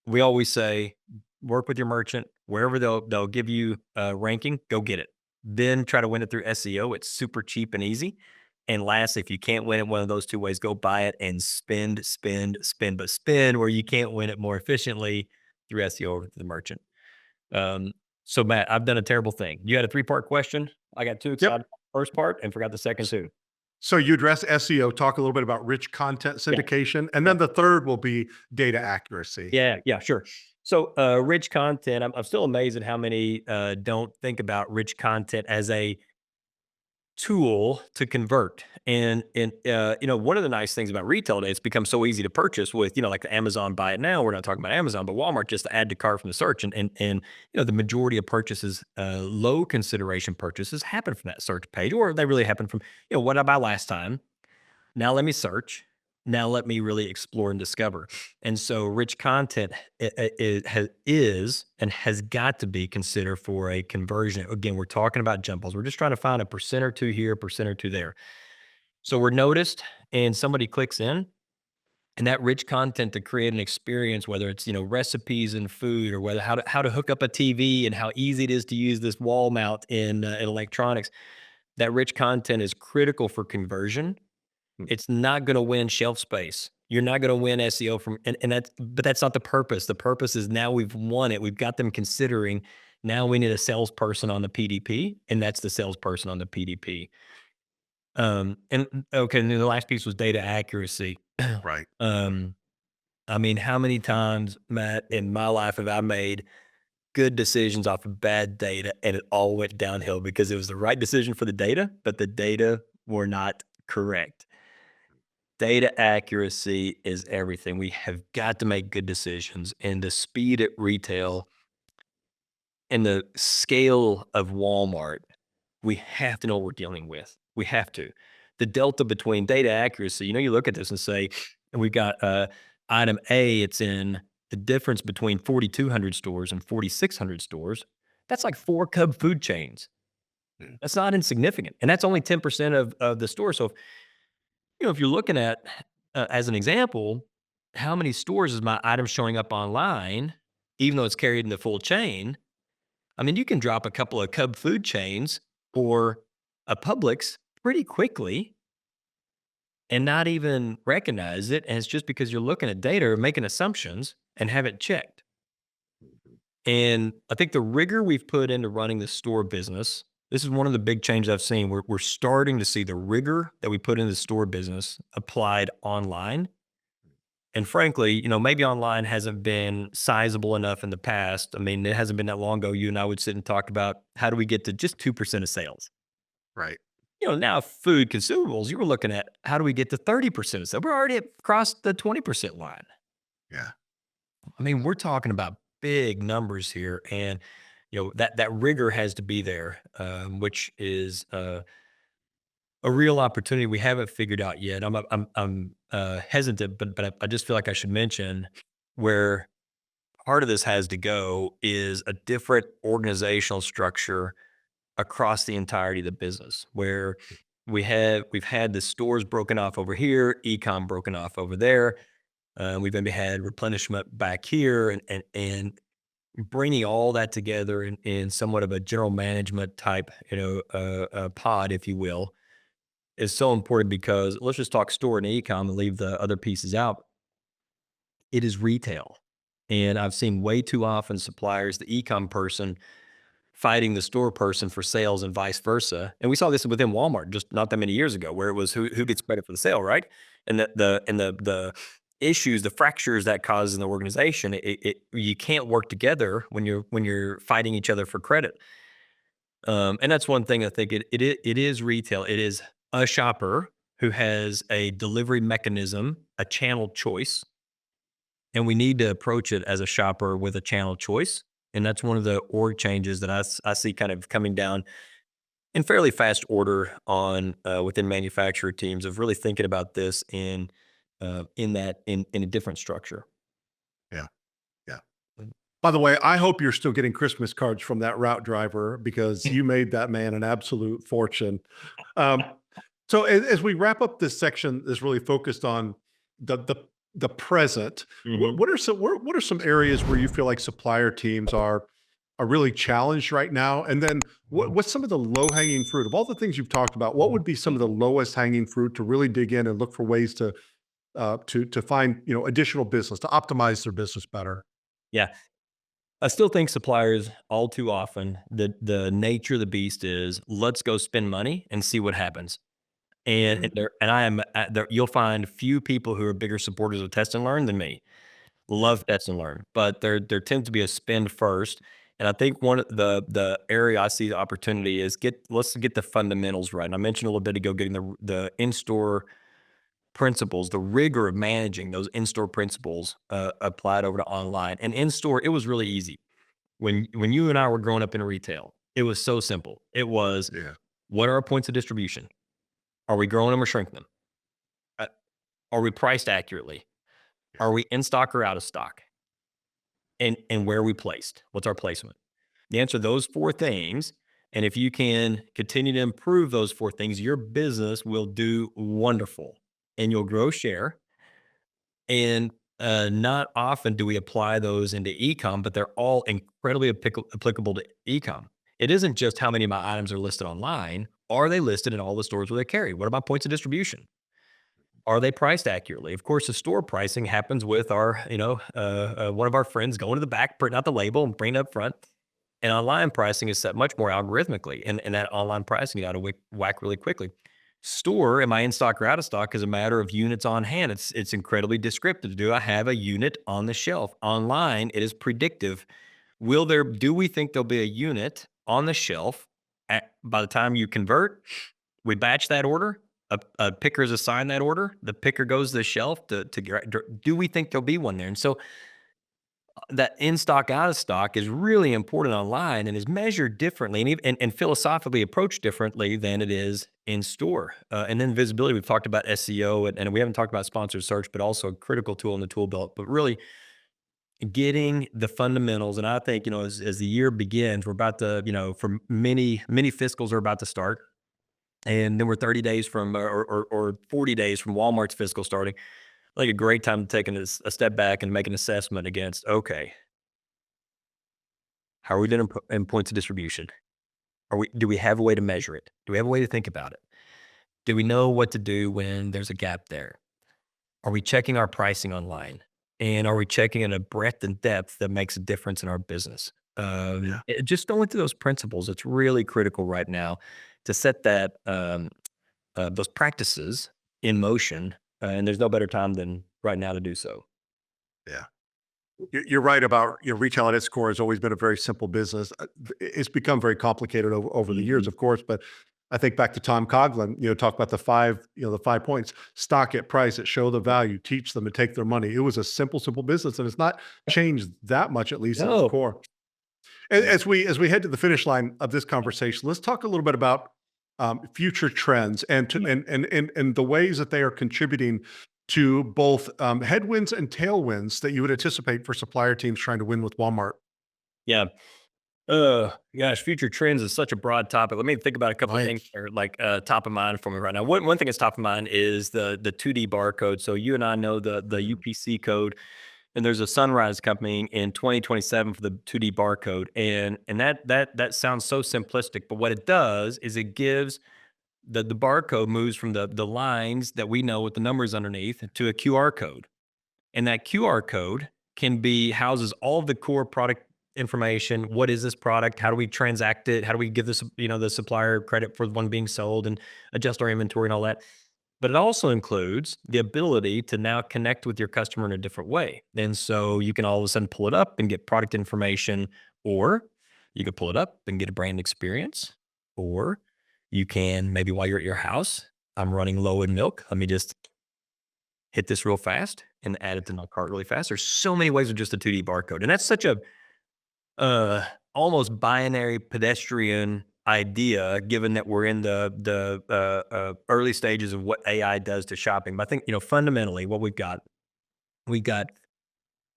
Speaker 2: We always say, work with your merchant wherever they'll give you a ranking, go get it. Then try to win it through SEO. It's super cheap and easy. And lastly, if you can't win it one of those two ways, go buy it and spend, spend, spend, but spend where you can't win it more efficiently through SEO over to the merchant. Um, so Matt, I've done a terrible thing. You had a 3-part question. I got too excited
Speaker 1: Yep.
Speaker 2: about the first part and forgot the second two.
Speaker 1: So you address SEO, talk a little bit about rich content
Speaker 2: Yeah.
Speaker 1: syndication, and
Speaker 2: Yeah.
Speaker 1: then the third will be data accuracy.
Speaker 2: Yeah, yeah, sure. So, rich content, I'm still amazed at how many don't think about rich content as a tool to convert. And one of the nice things about retail today, it's become so easy to purchase with, like the Amazon buy it now. We're not talking about Amazon, but Walmart just add to cart from the search. And the majority of purchases, low consideration purchases happen from that search page, or they really happen from, what did I buy last time? Now let me search. Now let me really explore and discover. And so rich content is and has got to be considered for a conversion. Again, we're talking about jump balls. We're just trying to find a percent or two here, percent or two there. So we're noticed and somebody clicks in, and that rich content to create an experience, whether it's, recipes and food, or whether how to hook up a TV and how easy it is to use this wall mount in electronics. That rich content is critical for conversion.
Speaker 1: Mm.
Speaker 2: It's not gonna win shelf space. You're not gonna win SEO from, and that's not the purpose. The purpose is now we've won it. We've got them considering. Now we need a salesperson on the PDP, and that's the salesperson on the PDP. Okay, and then the last piece was data accuracy.
Speaker 1: Right.
Speaker 2: Um, I mean, how many times, Matt, in my life have I made good decisions off of bad data and it all went downhill because it was the right decision for the data, but the data were not correct. Data accuracy is everything. We have got to make good decisions, and the speed at retail and the scale of Walmart, we have to know what we're dealing with. We have to. The delta between data accuracy, you look at this and say, and we've got item A, it's in the difference between 4,200 stores and 4,600 stores. That's like 4 Cub food chains.
Speaker 1: Yeah.
Speaker 2: That's not insignificant. And that's only 10% of the store. So if you're looking at, as an example, how many stores is my item showing up online, even though it's carried in the full chain? I mean, you can drop a couple of Cub food chains or a Publix pretty quickly and not even recognize it. And it's just because you're looking at data or making assumptions and haven't checked. And I think the rigor we've put into running the store business, this is one of the big changes I've seen. We're starting to see the rigor that we put in the store business applied online. And frankly, maybe online hasn't been sizable enough in the past. I mean, it hasn't been that long ago. You and I would sit and talk about how do we get to just 2% of sales.
Speaker 1: Right.
Speaker 2: Now food consumables, you were looking at how do we get to 30% of sales? We're already across the 20% line.
Speaker 1: Yeah.
Speaker 2: I mean, we're talking about big numbers here, and that rigor has to be there, which is a real opportunity we haven't figured out yet. I'm hesitant, but I just feel like I should mention where part of this has to go is a different organizational structure across the entirety of the business, where we've had the stores broken off over here, ecom broken off over there. We've maybe had replenishment back here, and bringing all that together in somewhat of a general management type, pod, if you will, is so important because let's just talk store and ecom and leave the other pieces out. It is retail. And I've seen way too often suppliers, the ecom person fighting the store person for sales and vice versa. And we saw this within Walmart just not that many years ago, where it was who gets credit for the sale, right? And the issues, the fractures that causes in the organization, you can't work together when you're fighting each other for credit. And that's one thing I think it is retail. It is a shopper who has a delivery mechanism, a channel choice, and we need to approach it as a shopper with a channel choice. And that's one of the org changes that I see kind of coming down in fairly fast order on within manufacturer teams of really thinking about this in a different structure.
Speaker 1: Yeah. Yeah. By the way, I hope you're still getting Christmas cards from that route driver because you made that man an absolute fortune. Um, so as we wrap up this section that's really focused on the present,
Speaker 2: Mhm.
Speaker 1: what are some areas where you feel like supplier teams are really challenged right now? And then what's some of the low hanging fruit of all the things you've talked about? What would be some of the lowest hanging fruit to really dig in and look for ways to find additional business to optimize their business better?
Speaker 2: Yeah. I still think suppliers all too often, the nature of the beast is let's go spend money and see what happens. And
Speaker 1: Mhm.
Speaker 2: there, and I am there. You'll find few people who are bigger supporters of test and learn than me.
Speaker 1: Yeah.
Speaker 2: Love test and learn, but there tends to be a spend first. And I think one of the area I see the opportunity is let's get the fundamentals right. And I mentioned a little bit ago getting the in store principles, the rigor of managing those in store principles applied over to online. And in store, it was really easy when you and I were growing up in retail. It was so simple. It was
Speaker 1: Yeah.
Speaker 2: what are our points of distribution? Are we growing them or shrinking them? Uh, Are we priced accurately? Are we in stock or out of stock? And where are we placed? What's our placement? The answer to those four things, and if you can continue to improve those four things, your business will do wonderful and you'll grow share. And not often do we apply those into ecom, but they're all incredibly applicable to ecom. It isn't just how many of my items are listed online. Are they listed in all the stores where they carry? What are my points of distribution? Are they priced accurately? Of course, the store pricing happens with our, one of our friends going to the back, printing out the label and bringing it up front. And online pricing is set much more algorithmically. And that online pricing, you got to whack really quickly. Store, am I in stock or out of stock, is a matter of units on hand. It's incredibly descriptive. Do I have a unit on the shelf? Online, it is predictive. Do we think there'll be a unit on the shelf by the time you convert? We batch that order. A picker is assigned that order. The picker goes to the shelf do we think there'll be one there? And so that in stock, out of stock is really important online and is measured differently and philosophically approached differently than it is in store. And then visibility, we've talked about SEO and we haven't talked about sponsored search, but also a critical tool in the tool belt. But really getting the fundamentals. And I think, as the year begins, we're about to, for many fiscals are about to start. And then we're 30 days from or 40 days from Walmart's fiscal starting. I think a great time to take a step back and make an assessment against, okay, how are we doing in points of distribution? Do we have a way to measure it? Do we have a way to think about it? Do we know what to do when there's a gap there? Are we checking our pricing online? And are we checking in a breadth and depth that makes a difference in our business?
Speaker 1: Yeah.
Speaker 2: Just going through those principles, it's really critical right now to set those practices in motion. And there's no better time than right now to do so.
Speaker 1: Yeah. You're right about retail at its core has always been a very simple business. It's become very complicated over the years, of course, but I think back to Tom Coughlin, talk about the 5 points: stock it, price it, show the value, teach them, and take their money. It was a simple business, and it's not changed that much, at least at its
Speaker 2: No.
Speaker 1: core. As we head to the finish line of this conversation, let's talk a little bit about future trends and the ways that they are contributing to both headwinds and tailwinds that you would anticipate for supplier teams trying to win with Walmart.
Speaker 2: Yeah. Gosh, future trends is such a broad topic. Let me think about a couple of
Speaker 1: Right.
Speaker 2: things that are like top of mind for me right now. One thing that's top of mind is the 2D barcode. So you and I know the UPC code, and there's a Sunrise company in 2027 for the 2D barcode, and that sounds so simplistic, but what it does is it gives the barcode moves from the lines that we know with the numbers underneath to a QR code. And that QR code can be houses all of the core product information. What is this product? How do we transact it? How do we give this, the supplier credit for the one being sold and adjust our inventory and all that? But it also includes the ability to now connect with your customer in a different way. And so you can all of a sudden pull it up and get product information, or you could pull it up and get a brand experience, or you can maybe while you're at your house, I'm running low in milk. Let me just hit this real fast and add it to my cart really fast. There's so many ways with just a 2D barcode. And that's such a uh, almost binary pedestrian idea, given that we're in the early stages of what AI does to shopping. But I think, fundamentally what we got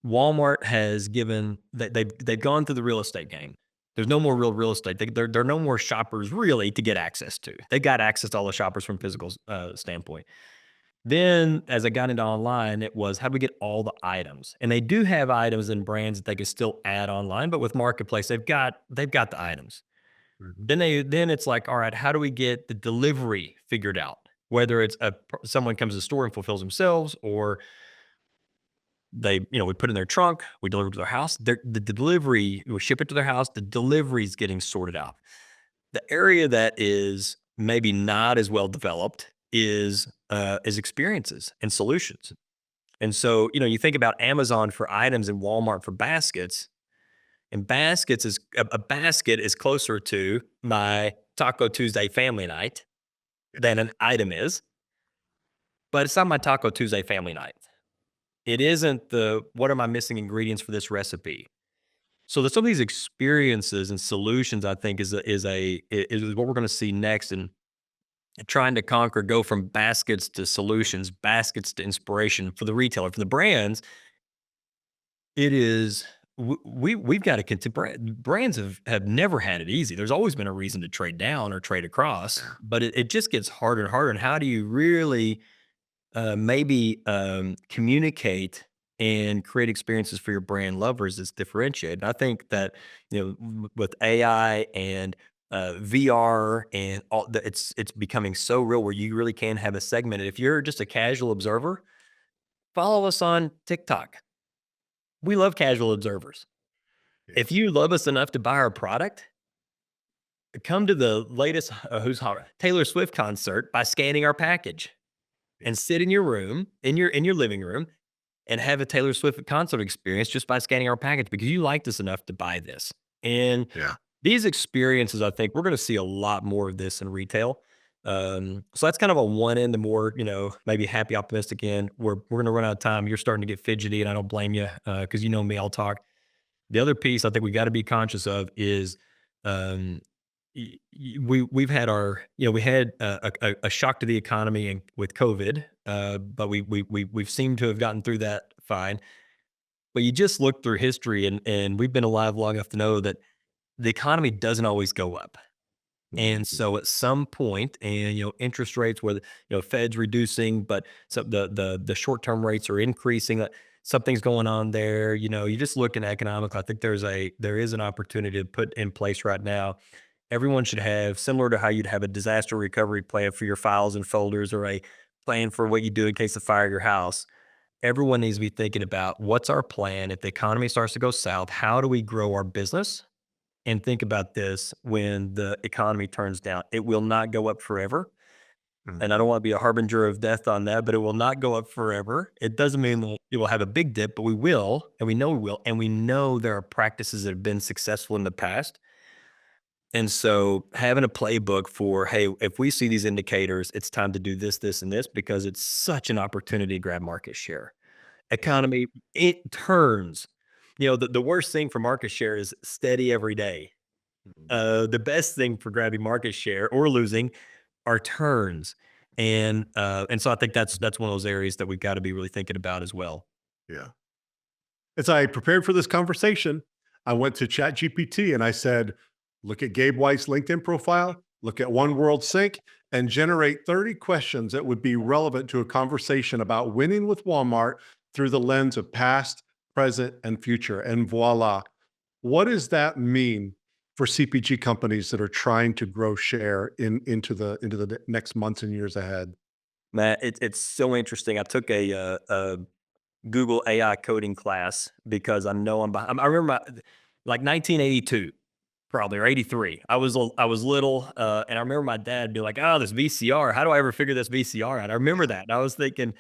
Speaker 2: Walmart has given that they've gone through the real estate game. There's no more real estate. There are no more shoppers really to get access to. They got access to all the shoppers from physical standpoint. Then as I got into online, it was how do we get all the items? And they do have items and brands that they could still add online, but with marketplace, they've got the items.
Speaker 1: Mhm.
Speaker 2: Then it's like, all right, how do we get the delivery figured out? Whether it's someone comes to the store and fulfills themselves, or we put it in their trunk, we deliver it to their house. The delivery, we ship it to their house. The delivery is getting sorted out. The area that is maybe not as well developed is experiences and solutions. And so, you think about Amazon for items and Walmart for baskets. And baskets is a basket is closer to my Taco Tuesday family night than an item is, but it's not my Taco Tuesday family night. It isn't the what are my missing ingredients for this recipe. So there's some of these experiences and solutions I think is what we're going to see next. And trying to conquer, go from baskets to solutions, baskets to inspiration for the retailer. For the brands, it is we've got to continue. Brands have never had it easy. There's always been a reason to trade down or trade across,
Speaker 3: Yeah.
Speaker 2: but it just gets harder and harder. And how do you really maybe communicate and create experiences for your brand lovers that's differentiated? I think that with AI and VR and it's becoming so real where you really can have a segment. If you're just a casual observer, follow us on TikTok. We love casual observers. If
Speaker 1: Yes.
Speaker 2: you love us enough to buy our product, come to the latest who's hot Taylor Swift concert by scanning our package
Speaker 1: Yeah.
Speaker 2: and sit in your room, in your living room, and have a Taylor Swift concert experience just by scanning our package because you liked us enough to buy this. And
Speaker 3: Yeah.
Speaker 2: these experiences, I think we're going to see a lot more of this in retail. So that's kind of a one end, the more, maybe happy, optimistic end. We're going to run out of time. You're starting to get fidgety, and I don't blame you because you know me, I'll talk. The other piece I think we got to be conscious of is um, we've had our we had a shock to the economy and with COVID, but we've seemed to have gotten through that fine. But you just look through history, and we've been alive long enough to know that the economy doesn't always go up. And
Speaker 3: Mhm.
Speaker 2: so at some point, and interest rates, where Fed's reducing, but so the short term rates are increasing. Something's going on there. You just look in economic. I think there is an opportunity to put in place right now. Everyone should have, similar to how you'd have a disaster recovery plan for your files and folders, or a plan for what you do in case of fire at your house. Everyone needs to be thinking about what's our plan if the economy starts to go south. How do we grow our business? And think about this: when the economy turns down, it will not go up forever. And I
Speaker 3: Mhm.
Speaker 2: don't want to be a harbinger of death on that, but it will not go up forever. It doesn't mean that it will have a big dip, but we will, and we know we will. And we know there are practices that have been successful in the past. And so having a playbook for, hey, if we see these indicators, it's time to do this, this, and this, because it's such an opportunity to grab market share.
Speaker 3: Yeah.
Speaker 2: Economy, it turns. The worst thing for market share is steady every day.
Speaker 3: Mhm.
Speaker 2: The best thing for grabbing market share or losing are turns. And so I think that's one of those areas that we've got to be really thinking about as well.
Speaker 1: Yeah. As I prepared for this conversation, I went to ChatGPT and I said, look at Gabe Wight's LinkedIn profile, look at One World Sync, and generate 30 questions that would be relevant to a conversation about winning with Walmart through the lens of past, present, and future. And voila. What does that mean for CPG companies that are trying to grow share into the next months and years ahead?
Speaker 2: Matt, it's so interesting. I took a Google AI coding class because I know I'm behind. I remember like 1982, probably, or 83. I was little, and I remember my dad being like, "Oh, this VCR. How do I ever figure this VCR out?" I remember
Speaker 3: Yeah.
Speaker 2: that. And I was thinking,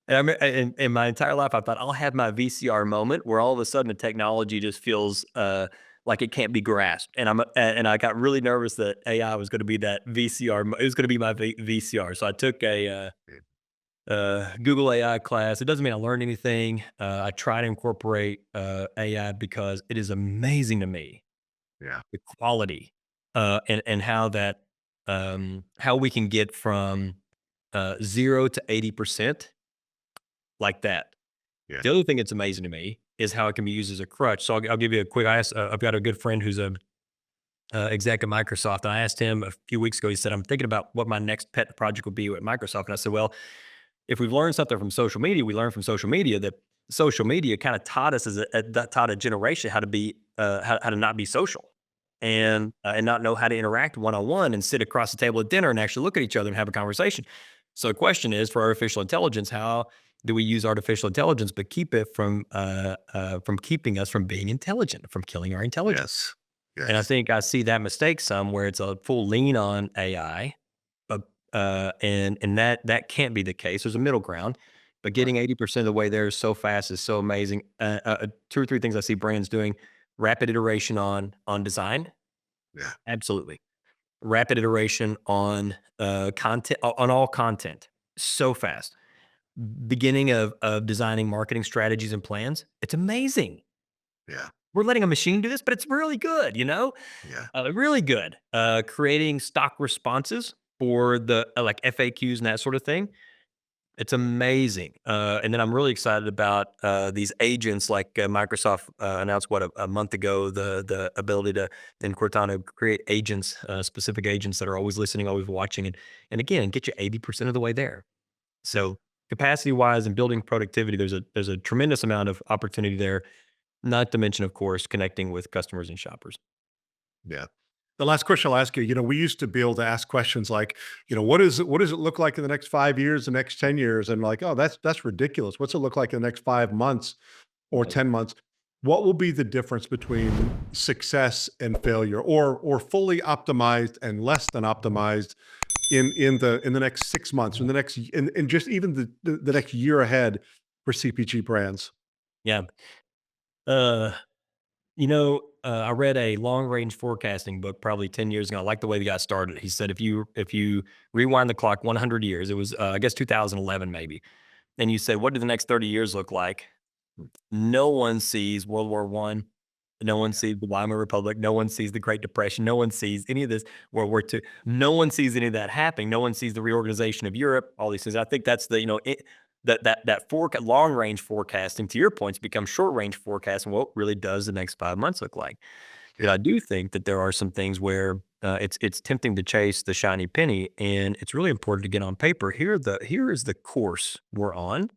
Speaker 2: and in my entire life, I thought I'll have my VCR moment where all of a sudden the technology just feels like it can't be grasped, and I got really nervous that AI was going to be that VCR. It was going to be my VCR. So I took a
Speaker 3: Yeah.
Speaker 2: Google AI class. It doesn't mean I learned anything. I try to incorporate AI because it is amazing to me
Speaker 3: Yeah.
Speaker 2: the quality and how we can get from 0 to 80% like that.
Speaker 3: Yeah.
Speaker 2: The other thing that's amazing to me is how it can be used as a crutch. So I'll give you a quick. I've got a good friend who's a exec at Microsoft. And I asked him a few weeks ago. He said, "I'm thinking about what my next pet project will be at Microsoft." And I said, "Well, if we've learned something from social media, we learn from social media that social media kind of taught us that taught a generation how to be how to not be social
Speaker 3: Yeah.
Speaker 2: and not know how to interact one on one and sit across the table at dinner and actually look at each other and have a conversation." So the question is for artificial intelligence, how do we use artificial intelligence but keep it from keeping us from being intelligent, from killing our intelligence?
Speaker 3: Yes.
Speaker 2: And I
Speaker 3: Yes.
Speaker 2: think I see that mistake some where it's a full lean on AI, but and that can't be the case. There's a middle ground, but
Speaker 3: Right.
Speaker 2: getting 80% of the way there so fast is so amazing. Two or three things I see brands doing: rapid iteration on design,
Speaker 3: Yeah.
Speaker 2: absolutely. Rapid iteration on content, on all content, so fast. Beginning of designing marketing strategies and plans, it's amazing.
Speaker 3: Yeah.
Speaker 2: We're letting a machine do this, but it's really good.
Speaker 3: Yeah.
Speaker 2: Really good. Creating stock responses. for the like FAQs and that sort of thing. It's amazing. And then I'm really excited about these agents like Microsoft announced a month ago, the ability to in Cortana create agents, specific agents that are always listening, always watching, and again, get you 80% of the way there. So capacity wise and building productivity, there's a tremendous amount of opportunity there, not to mention, of course, connecting with customers and shoppers.
Speaker 3: Yeah.
Speaker 1: The last question I'll ask you, we used to be able to ask questions like, what does it look like in the next 5 years, the next 10 years? And like, oh, that's ridiculous. What's it look like in the next 5 months or
Speaker 2: Right.
Speaker 1: 10 months? What will be the difference between success and failure, or fully optimized and less than optimized in the next 6 months, in just even the next year ahead for CPG brands?
Speaker 2: Yeah. Uh, I read a long range forecasting book probably 10 years ago. I like the way they got started. He said if you rewind the clock 100 years, it was I guess 2011 maybe, and you said what do the next 30 years look like? No one sees World War One. No one sees the Weimar Republic. No one sees the Great Depression. No one sees any of this World War II. No one sees any of that happening. No one sees the reorganization of Europe. All these things. I think that's that long range forecasting. To your points, becomes short range forecasting. What really does the next 5 months look like? But I do think that there are some things where it's tempting to chase the shiny penny, and it's really important to get on paper. Here is the course we're on,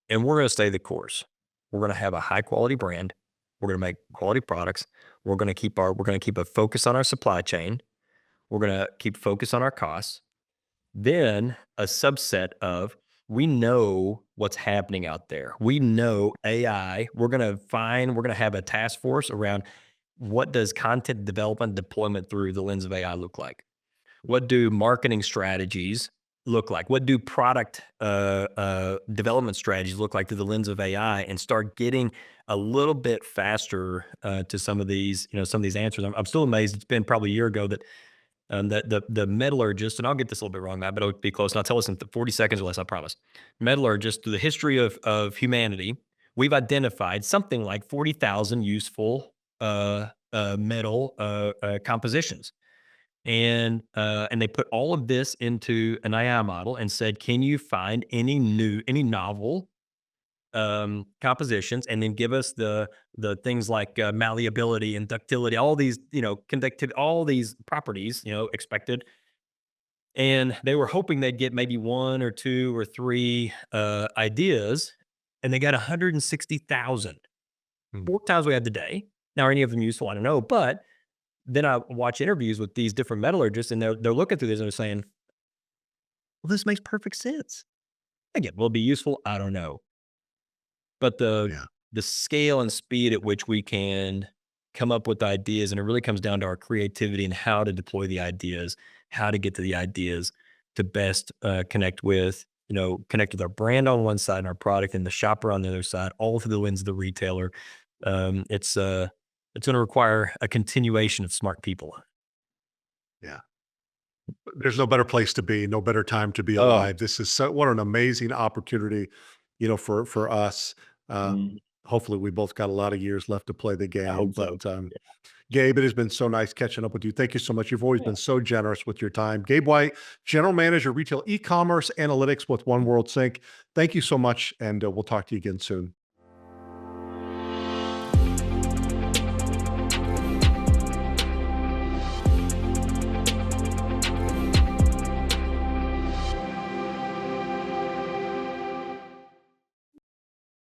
Speaker 2: and we're going to stay the course. We're going to have a high quality brand. We're going to make quality products. We're going to keep a focus on our supply chain. We're going to keep focus on our costs. Then a subset of we know what's happening out there. We know AI. We're going to have a task force around what does content development deployment through the lens of AI look like? What do marketing strategies look like? What do product development strategies look like through the lens of AI? And start getting a little bit faster to some of these answers. I'm still amazed. It's been probably a year ago that the metallurgist, and I'll get this a little bit wrong, Matt, but it'll be close. And I'll tell us in 40 seconds or less, I promise. Metallurgist, through the history of humanity, we've identified something like 40,000 useful metal compositions. And they put all of this into an AI model and said, can you find any novel compositions, and then give us the things like malleability and ductility, all these, conductivity, all these properties, expected. And they were hoping they'd get maybe one or two or three ideas, and they got 160,000,
Speaker 3: Mm.
Speaker 2: 4 times we have today. Now, are any of them useful? I don't know, but then I watch interviews with these different metallurgists, and they're looking through this and they're saying, "Well, this makes perfect sense." Again, will it be useful? I don't know. But
Speaker 3: Yeah.
Speaker 2: the scale and speed at which we can come up with ideas, and it really comes down to our creativity and how to deploy the ideas, how to get to the ideas to best connect with our brand on one side and our product and the shopper on the other side, all through the lens of the retailer. It's going to require a continuation of smart people.
Speaker 3: Yeah.
Speaker 1: There's no better place to be, no better time to be
Speaker 2: Oh,
Speaker 1: alive. This is what an amazing opportunity, for us. Uh,
Speaker 2: mm,
Speaker 1: Hopefully, we both got a lot of years left to play the
Speaker 2: I
Speaker 1: game.
Speaker 2: hope so.
Speaker 1: But Gabe, it has been so nice catching up with you. Thank you so much. You've always
Speaker 2: Yeah.
Speaker 1: been so generous with your time. Gabe Wight, General Manager, Retail E-commerce Analytics with One World Sync. Thank you so much, and we'll talk to you again soon.